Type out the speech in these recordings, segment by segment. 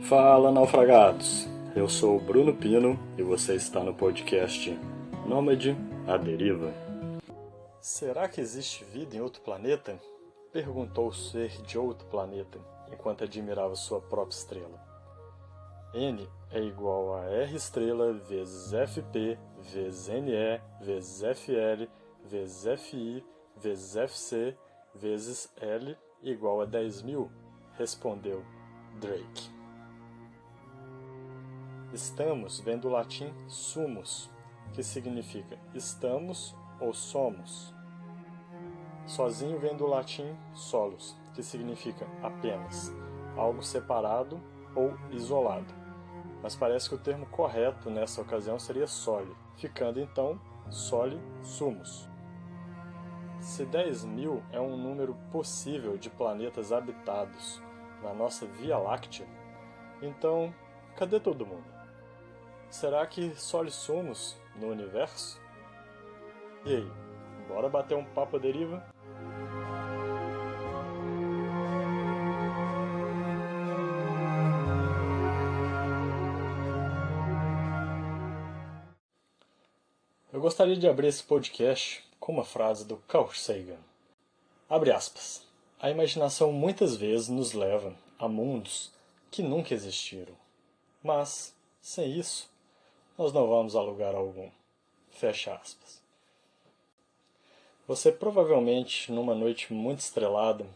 Fala, naufragados! Eu sou o Bruno Pino e você está no podcast Nômade à Deriva. Será que existe vida em outro planeta? Perguntou o ser de outro planeta enquanto admirava sua própria estrela. N é igual a R estrela vezes FP vezes NE vezes FL vezes FI vezes FC vezes L igual a 10.000, respondeu Drake. Estamos vem do latim sumus, que significa estamos ou somos. Sozinho vem do latim solus, que significa apenas, algo separado ou isolado. Mas parece que o termo correto nessa ocasião seria soli, ficando então soli sumus. Se 10.000 é um número possível de planetas habitados na nossa Via Láctea, então cadê todo mundo? Será que soli sumus no universo? E aí, bora bater um papo à deriva? Eu gostaria de abrir esse podcast com uma frase do Carl Sagan. Abre aspas. A imaginação muitas vezes nos leva a mundos que nunca existiram. Mas, sem isso, nós não vamos a lugar algum. Fecha aspas. Você provavelmente, numa noite muito estrelada,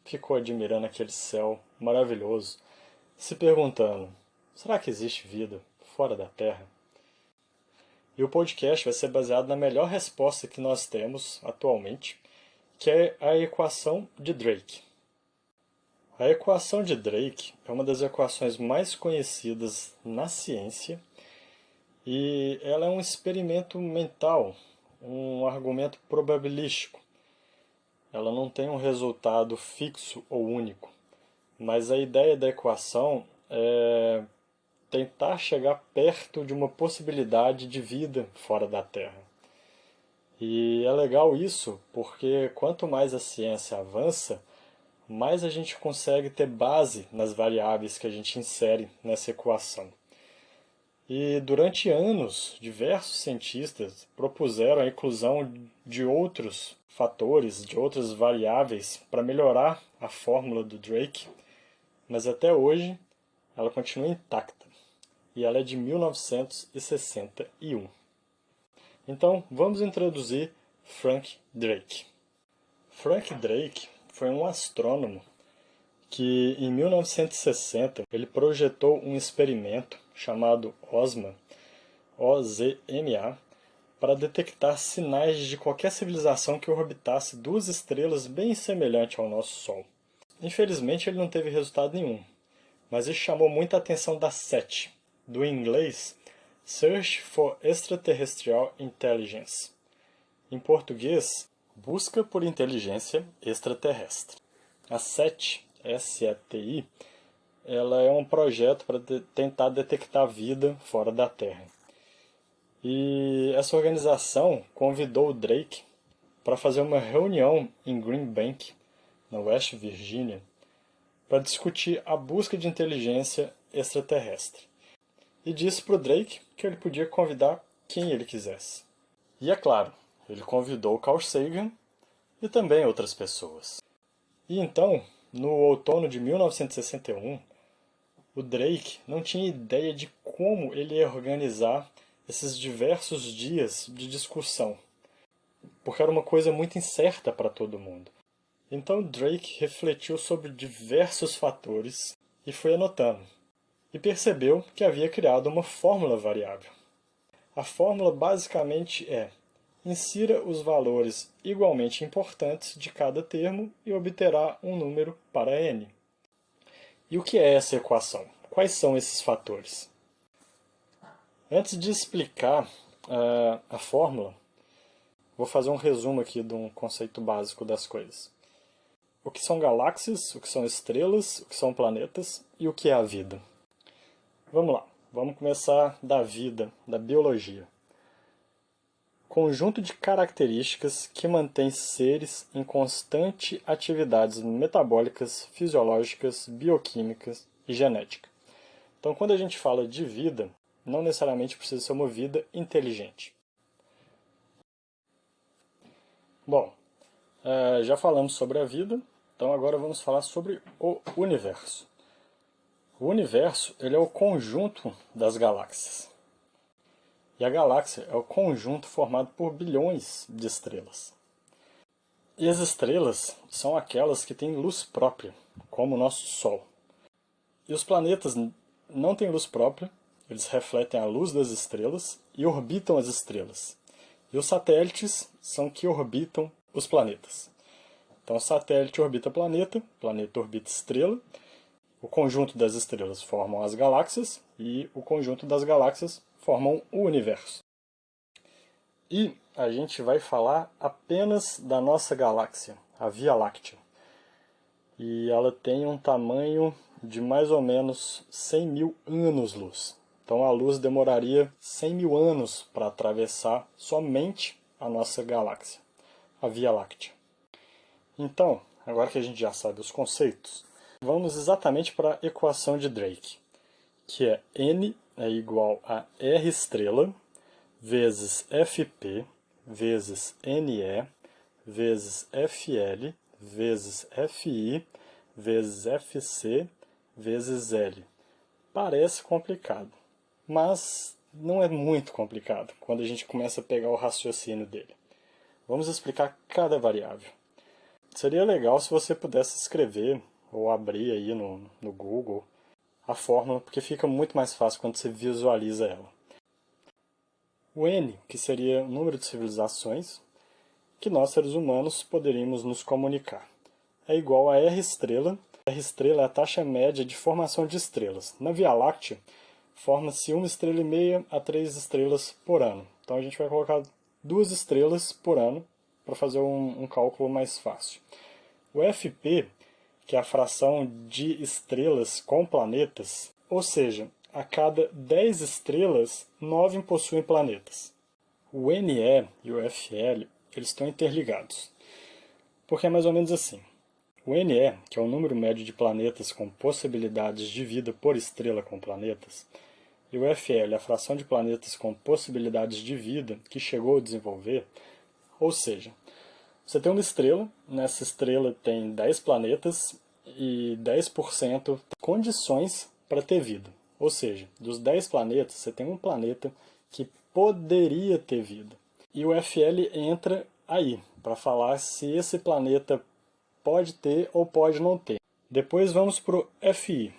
ficou admirando aquele céu maravilhoso, se perguntando, será que existe vida fora da Terra? E o podcast vai ser baseado na melhor resposta que nós temos atualmente, que é a equação de Drake. A equação de Drake é uma das equações mais conhecidas na ciência e ela é um experimento mental, um argumento probabilístico. Ela não tem um resultado fixo ou único, mas a ideia da equação é tentar chegar perto de uma possibilidade de vida fora da Terra. E é legal isso, porque quanto mais a ciência avança, mais a gente consegue ter base nas variáveis que a gente insere nessa equação. E durante anos, diversos cientistas propuseram a inclusão de outros fatores, de outras variáveis para melhorar a fórmula do Drake, mas até hoje ela continua intacta. E ela é de 1961. Então, vamos introduzir Frank Drake. Frank Drake foi um astrônomo que, em 1960, ele projetou um experimento chamado OSMA, OZMA, para detectar sinais de qualquer civilização que orbitasse duas estrelas bem semelhantes ao nosso Sol. Infelizmente, ele não teve resultado nenhum, mas isso chamou muita atenção da SETI, do inglês Search for Extraterrestrial Intelligence. Em português, Busca por Inteligência Extraterrestre. A SETI, S-E-T-I, ela é um projeto para tentar detectar vida fora da Terra. E essa organização convidou o Drake para fazer uma reunião em Green Bank, na West Virginia, para discutir a busca de inteligência extraterrestre. E disse para o Drake que ele podia convidar quem ele quisesse. E é claro, ele convidou Carl Sagan e também outras pessoas. E então, no outono de 1961, o Drake não tinha ideia de como ele ia organizar esses diversos dias de discussão, porque era uma coisa muito incerta para todo mundo. Então Drake refletiu sobre diversos fatores e foi anotando. E percebeu que havia criado uma fórmula variável. A fórmula basicamente é: insira os valores igualmente importantes de cada termo e obterá um número para n. E o que é essa equação? Quais são esses fatores? Antes de explicar a fórmula, vou fazer um resumo aqui de um conceito básico das coisas. O que são galáxias, o que são estrelas, o que são planetas e o que é a vida. Vamos lá, vamos começar da vida, da biologia. conjunto de características que mantém seres em constante atividades metabólicas, fisiológicas, bioquímicas e genética. Então, quando a gente fala de vida, não necessariamente precisa ser uma vida inteligente. Bom, já falamos sobre a vida, então agora vamos falar sobre o universo. O universo ele é o conjunto das galáxias. E a galáxia é o conjunto formado por bilhões de estrelas. E as estrelas são aquelas que têm luz própria, como o nosso Sol. E os planetas não têm luz própria, eles refletem a luz das estrelas e orbitam as estrelas. E os satélites são que orbitam os planetas. Então, satélite orbita planeta, planeta orbita estrela, o conjunto das estrelas formam as galáxias e o conjunto das galáxias formam o universo. E a gente vai falar apenas da nossa galáxia, a Via Láctea. E ela tem um tamanho de mais ou menos 100 mil anos-luz. Então a luz demoraria 100 mil anos para atravessar somente a nossa galáxia, a Via Láctea. Então, agora que a gente já sabe os conceitos, vamos exatamente para a equação de Drake, que é N é igual a R estrela vezes Fp vezes Ne vezes Fl vezes Fi vezes Fc vezes L. Parece complicado, mas não é muito complicado quando a gente começa a pegar o raciocínio dele. Vamos explicar cada variável. Seria legal se você pudesse escrever ou abrir aí no Google a fórmula, porque fica muito mais fácil quando você visualiza ela. O N, que seria o número de civilizações que nós, seres humanos, poderíamos nos comunicar, é igual a R estrela. R estrela é a taxa média de formação de estrelas. Na Via Láctea, forma-se 1,5 estrela a 3 estrelas por ano. Então a gente vai colocar 2 estrelas por ano para fazer um cálculo mais fácil. O Fp, que é a fração de estrelas com planetas, ou seja, a cada 10 estrelas, 9 possuem planetas. O Ne e o Fl eles estão interligados, porque é mais ou menos assim. O Ne, que é o número médio de planetas com possibilidades de vida por estrela com planetas, e o Fl, a fração de planetas com possibilidades de vida que chegou a desenvolver, ou seja, você tem uma estrela, nessa estrela tem 10 planetas e 10% condições para ter vida. Ou seja, dos 10 planetas, você tem um planeta que poderia ter vida. E o Fl entra aí, para falar se esse planeta pode ter ou pode não ter. Depois vamos para o Fi.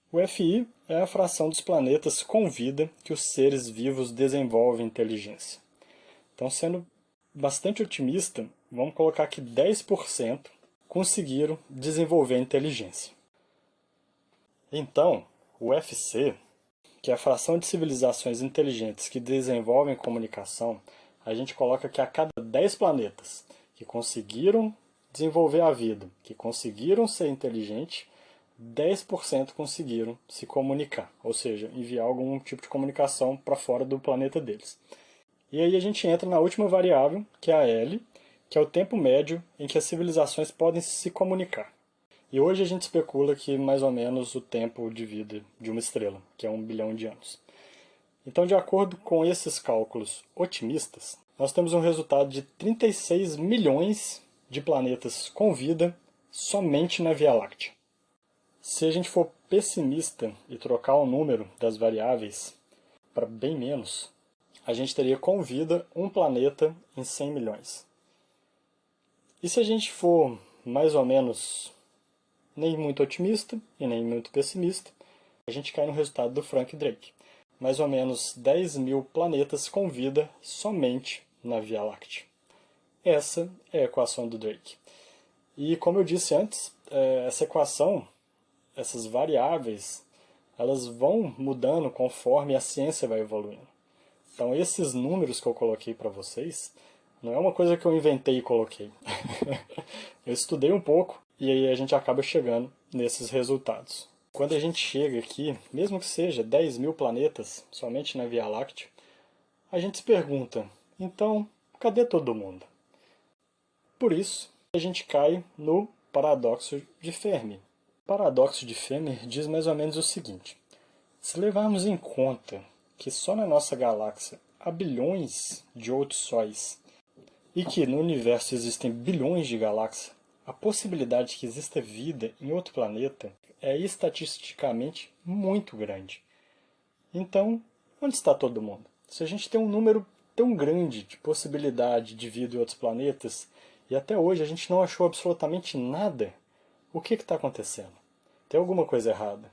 O Fi é a fração dos planetas com vida que os seres vivos desenvolvem inteligência. Então, sendo bastante otimista, vamos colocar que 10% conseguiram desenvolver inteligência. Então, o Fc, que é a fração de civilizações inteligentes que desenvolvem comunicação, a gente coloca que a cada 10 planetas que conseguiram desenvolver a vida, que conseguiram ser inteligentes, 10% conseguiram se comunicar, ou seja, enviar algum tipo de comunicação para fora do planeta deles. E aí a gente entra na última variável, que é a L, que é o tempo médio em que as civilizações podem se comunicar. E hoje a gente especula que mais ou menos o tempo de vida de uma estrela, que é 1 bilhão de anos. Então, de acordo com esses cálculos otimistas, nós temos um resultado de 36 milhões de planetas com vida somente na Via Láctea. Se a gente for pessimista e trocar o número das variáveis para bem menos, a gente teria com vida um planeta em 100 milhões. E se a gente for mais ou menos nem muito otimista e nem muito pessimista, a gente cai no resultado do Frank Drake. Mais ou menos 10 mil planetas com vida somente na Via Láctea. Essa é a equação do Drake. E como eu disse antes, essa equação, essas variáveis, elas vão mudando conforme a ciência vai evoluindo. Então esses números que eu coloquei para vocês, não é uma coisa que eu inventei e coloquei. Eu estudei um pouco e aí a gente acaba chegando nesses resultados. Quando a gente chega aqui, mesmo que seja 10 mil planetas somente na Via Láctea, a gente se pergunta, Então, cadê todo mundo? Por isso, a gente cai no paradoxo de Fermi. O paradoxo de Fermi diz mais ou menos o seguinte: se levarmos em conta que só na nossa galáxia há bilhões de outros sóis e que no universo existem bilhões de galáxias, a possibilidade de que exista vida em outro planeta é estatisticamente muito grande. Então, onde está todo mundo? Se a gente tem um número tão grande de possibilidade de vida em outros planetas e até hoje a gente não achou absolutamente nada, o que está acontecendo? Tem alguma coisa errada.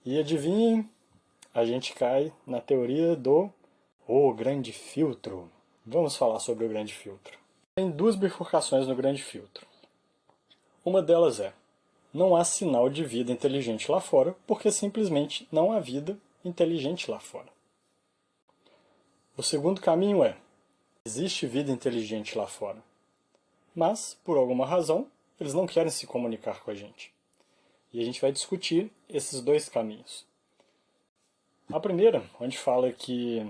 E adivinhem, a gente cai na teoria do O Grande Filtro. Vamos falar sobre o Grande Filtro. Tem duas bifurcações no Grande Filtro. Uma delas é: não há sinal de vida inteligente lá fora, porque simplesmente não há vida inteligente lá fora. O segundo caminho é: existe vida inteligente lá fora, mas, por alguma razão, eles não querem se comunicar com a gente. E a gente vai discutir esses dois caminhos. A primeira, onde fala que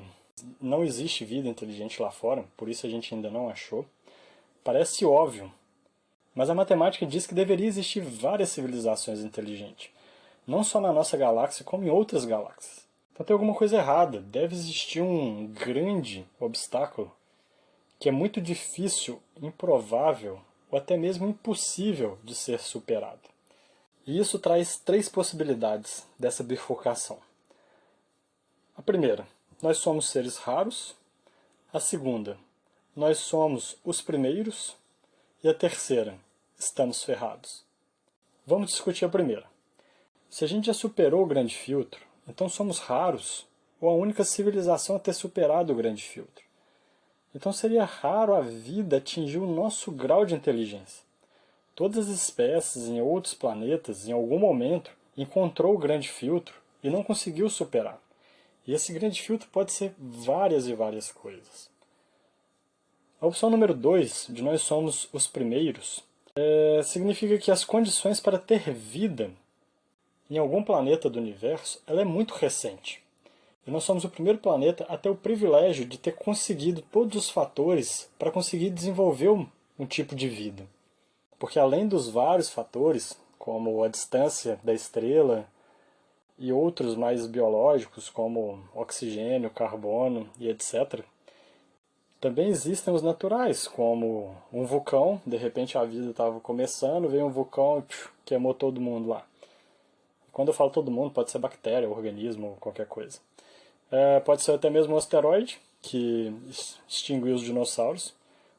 não existe vida inteligente lá fora, por isso a gente ainda não achou, parece óbvio, mas a matemática diz que deveria existir várias civilizações inteligentes, não só na nossa galáxia, como em outras galáxias. Então tem alguma coisa errada, deve existir um grande obstáculo que é muito difícil, improvável ou até mesmo impossível de ser superado. E isso traz três possibilidades dessa bifurcação. A primeira, nós somos seres raros. A segunda, nós somos os primeiros. E a terceira, estamos ferrados. Vamos discutir a primeira. Se a gente já superou o Grande Filtro, então somos raros ou a única civilização a ter superado o Grande Filtro. Então seria raro a vida atingir o nosso grau de inteligência. Todas as espécies em outros planetas, em algum momento, encontrou o Grande Filtro e não conseguiu superar. E esse Grande Filtro pode ser várias e várias coisas. A opção número 2, de nós somos os primeiros, significa que as condições para ter vida em algum planeta do universo ela é muito recente. E nós somos o primeiro planeta a ter o privilégio de ter conseguido todos os fatores para conseguir desenvolver um tipo de vida. Porque além dos vários fatores, como a distância da estrela e outros mais biológicos, como oxigênio, carbono e etc., também existem os naturais, como um vulcão, de repente a vida estava começando, veio um vulcão e queimou todo mundo lá. Quando eu falo todo mundo, pode ser bactéria, organismo, qualquer coisa. Pode ser até mesmo um asteroide, que extinguiu os dinossauros.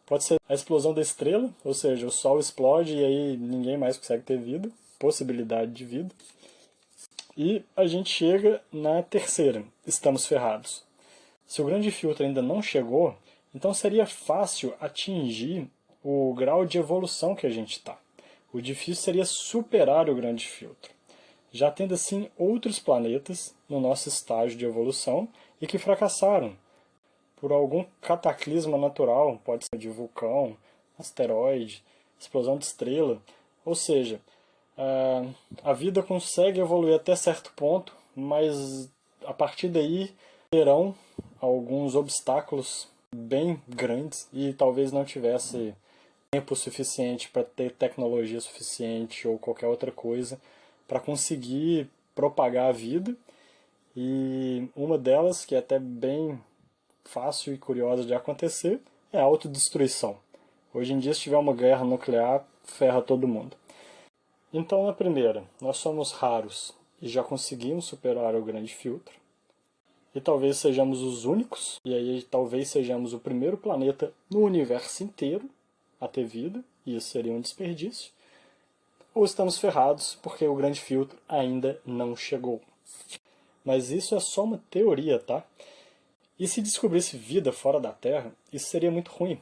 Pode ser a explosão da estrela, ou seja, o Sol explode e aí ninguém mais consegue ter vida, possibilidade de vida. E a gente chega na terceira, estamos ferrados. Se o Grande Filtro ainda não chegou, então seria fácil atingir o grau de evolução que a gente está. O difícil seria superar o Grande Filtro, já tendo assim outros planetas no nosso estágio de evolução e que fracassaram por algum cataclisma natural, pode ser de vulcão, asteroide, explosão de estrela, ou seja, a vida consegue evoluir até certo ponto, mas a partir daí terão alguns obstáculos bem grandes e talvez não tivesse tempo suficiente para ter tecnologia suficiente ou qualquer outra coisa para conseguir propagar a vida. E uma delas, que é até bem fácil e curiosa de acontecer, é a autodestruição. Hoje em dia, se tiver uma guerra nuclear, ferra todo mundo. Então, na primeira, nós somos raros e já conseguimos superar o Grande Filtro. E talvez sejamos os únicos, e aí talvez sejamos o primeiro planeta no universo inteiro a ter vida, e isso seria um desperdício. Ou estamos ferrados porque o Grande Filtro ainda não chegou. Mas isso é só uma teoria, tá? E se descobrisse vida fora da Terra, isso seria muito ruim.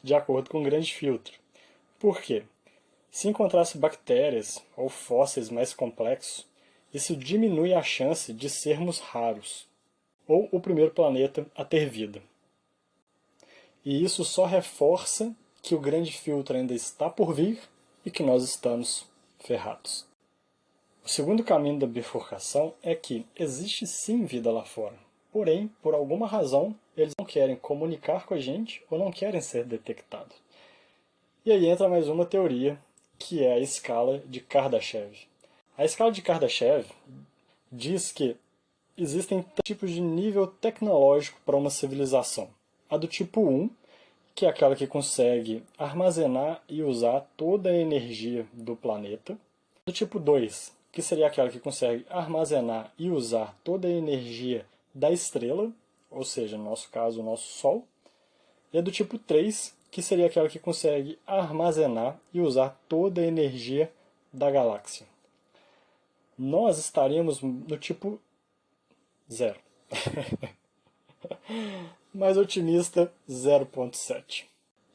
De acordo com o Grande Filtro. Por quê? Se encontrasse bactérias ou fósseis mais complexos, isso diminui a chance de sermos raros, ou o primeiro planeta a ter vida. E isso só reforça que o Grande Filtro ainda está por vir e que nós estamos ferrados. O segundo caminho da bifurcação é que existe sim vida lá fora, Porém, por alguma razão, eles não querem comunicar com a gente ou não querem ser detectados. E aí entra mais uma teoria, que é a escala de Kardashev. A escala de Kardashev diz que existem tipos de nível tecnológico para uma civilização. A do tipo 1, que é aquela que consegue armazenar e usar toda a energia do planeta. Do tipo 2, que seria aquela que consegue armazenar e usar toda a energia da estrela, ou seja, no nosso caso, o nosso Sol. E a do tipo 3, que seria aquela que consegue armazenar e usar toda a energia da galáxia. Nós estaríamos no tipo 0. Mais otimista, 0.7.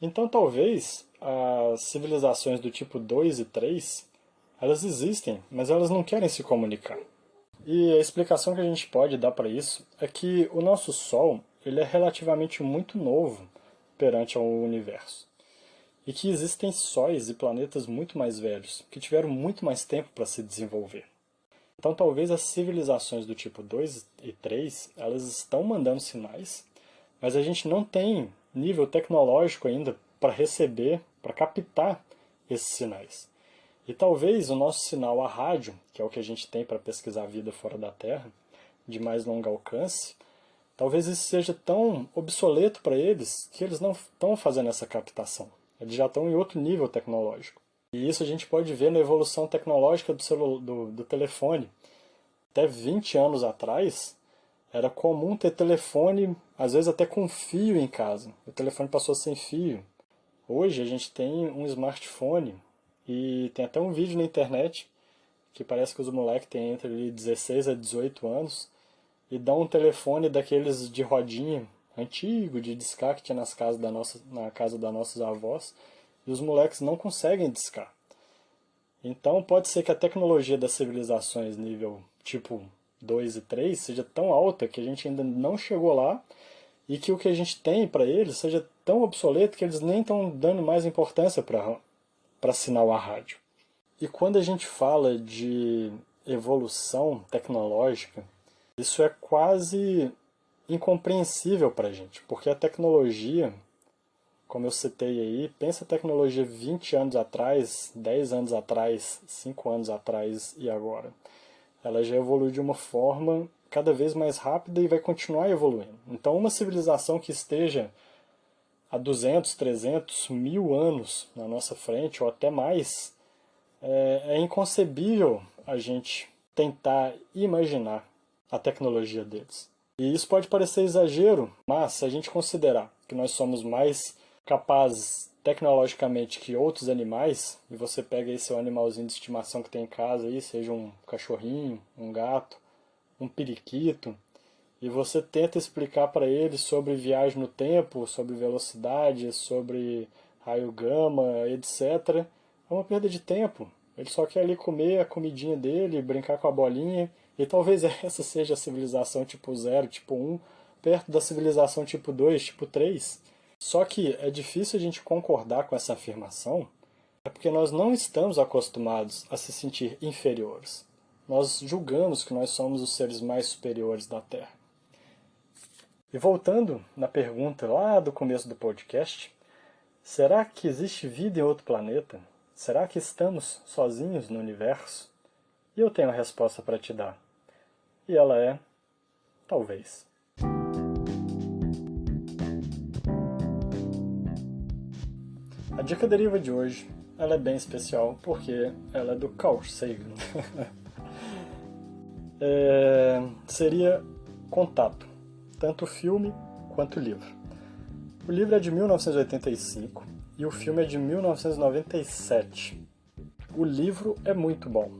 Então talvez as civilizações do tipo 2 e 3, elas existem, mas elas não querem se comunicar. E a explicação que a gente pode dar para isso é que o nosso Sol ele é relativamente muito novo perante ao universo. E que existem sóis e planetas muito mais velhos, que tiveram muito mais tempo para se desenvolver. Então talvez as civilizações do tipo 2 e 3, elas estão mandando sinais, mas a gente não tem nível tecnológico ainda para receber, para captar esses sinais. E talvez o nosso sinal a rádio, que é o que a gente tem para pesquisar a vida fora da Terra, de mais longo alcance, talvez isso seja tão obsoleto para eles que eles não estão fazendo essa captação. Eles já estão em outro nível tecnológico. E isso a gente pode ver na evolução tecnológica do telefone. Até 20 anos atrás, era comum ter telefone, às vezes até com fio em casa. O telefone passou a ser sem fio. Hoje a gente tem um smartphone e tem até um vídeo na internet que parece que os moleques têm entre ali 16 a 18 anos e dão um telefone daqueles de rodinha, antigo, de discar que tinha na casa das nossas avós, e os moleques não conseguem discar. Então pode ser que a tecnologia das civilizações nível tipo 2 e 3 seja tão alta que a gente ainda não chegou lá e que o que a gente tem para eles seja tão obsoleto que eles nem estão dando mais importância para sinal a rádio. E quando a gente fala de evolução tecnológica, isso é quase incompreensível para a gente, porque a tecnologia, como eu citei aí, pensa a tecnologia 20 anos atrás, 10 anos atrás, 5 anos atrás e agora. Ela já evolui de uma forma cada vez mais rápida e vai continuar evoluindo. Então uma civilização que esteja há 200, 300, 1000 anos na nossa frente, ou até mais, é inconcebível a gente tentar imaginar a tecnologia deles. E isso pode parecer exagero, mas se a gente considerar que nós somos mais capazes tecnologicamente que outros animais, e você pega aí seu animalzinho de estimação que tem em casa, aí, seja um cachorrinho, um gato, um periquito, e você tenta explicar para ele sobre viagem no tempo, sobre velocidade, sobre raio gama, etc., é uma perda de tempo. Ele só quer ali comer a comidinha dele, brincar com a bolinha, e talvez essa seja a civilização tipo 0, tipo 1, perto da civilização tipo 2, tipo 3. Só que é difícil a gente concordar com essa afirmação, é porque nós não estamos acostumados a se sentir inferiores. Nós julgamos que nós somos os seres mais superiores da Terra. E voltando na pergunta lá do começo do podcast, será que existe vida em outro planeta? Será que estamos sozinhos no universo? E eu tenho a resposta para te dar. E ela é: talvez. A dica deriva de hoje, ela é bem especial porque ela é do Carl Sagan. Seria Contato, tanto o filme quanto o livro. O livro é de 1985 e o filme é de 1997. O livro é muito bom.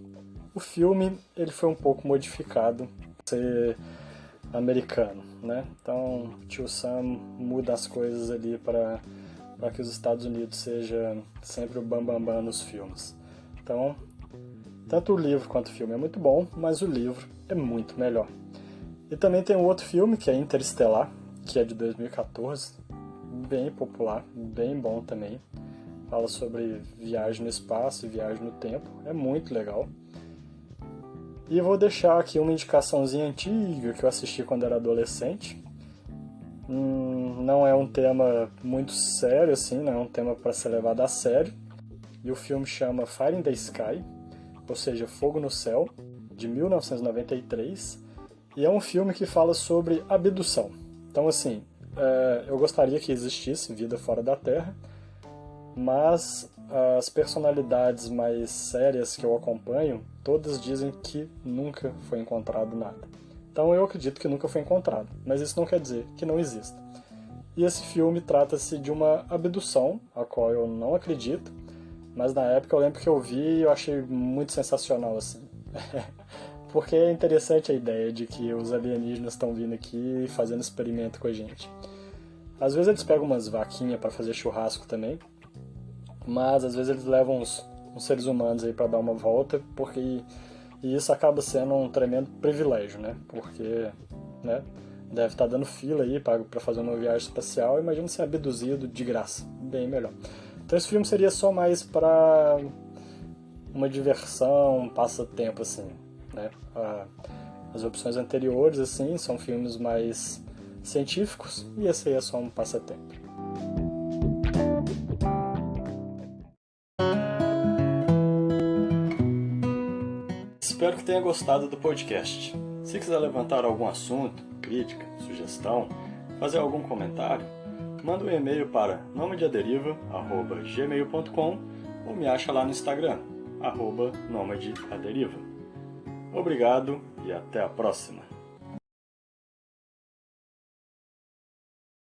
O filme ele foi um pouco modificado para ser americano, né? Então, tio Sam muda as coisas ali para que os Estados Unidos seja sempre o bambambam nos filmes. Então, tanto o livro quanto o filme é muito bom, mas o livro é muito melhor. E também tem um outro filme que é Interestelar, que é de 2014, bem popular, bem bom também. Fala sobre viagem no espaço e viagem no tempo, é muito legal. E vou deixar aqui uma indicaçãozinha antiga que eu assisti quando era adolescente. Não é um tema muito sério, assim, não é um tema para ser levado a sério. E o filme chama Fire in the Sky, ou seja, Fogo no Céu, de 1993. E é um filme que fala sobre abdução. Então, assim, eu gostaria que existisse vida fora da Terra, mas as personalidades mais sérias que eu acompanho, todas dizem que nunca foi encontrado nada. Então eu acredito que nunca foi encontrado, mas isso não quer dizer que não exista. E esse filme trata-se de uma abdução, a qual eu não acredito, mas na época eu lembro que eu vi e eu achei muito sensacional, assim. Porque é interessante a ideia de que os alienígenas estão vindo aqui fazendo experimento com a gente. Às vezes eles pegam umas vaquinhas para fazer churrasco também, mas às vezes eles levam uns seres humanos aí para dar uma volta, e isso acaba sendo um tremendo privilégio, né? Porque, né, deve estar dando fila aí para fazer uma viagem espacial, imagina ser abduzido de graça, bem melhor. Então esse filme seria só mais para uma diversão, um passatempo, assim, né? As opções anteriores, assim, são filmes mais científicos, e esse aí é só um passatempo. Espero que tenha gostado do podcast. Se quiser levantar algum assunto, crítica, sugestão, fazer algum comentário, manda um e-mail para nomadeaderiva@gmail.com ou me acha lá no Instagram, @nomadeaderiva. Obrigado e até a próxima!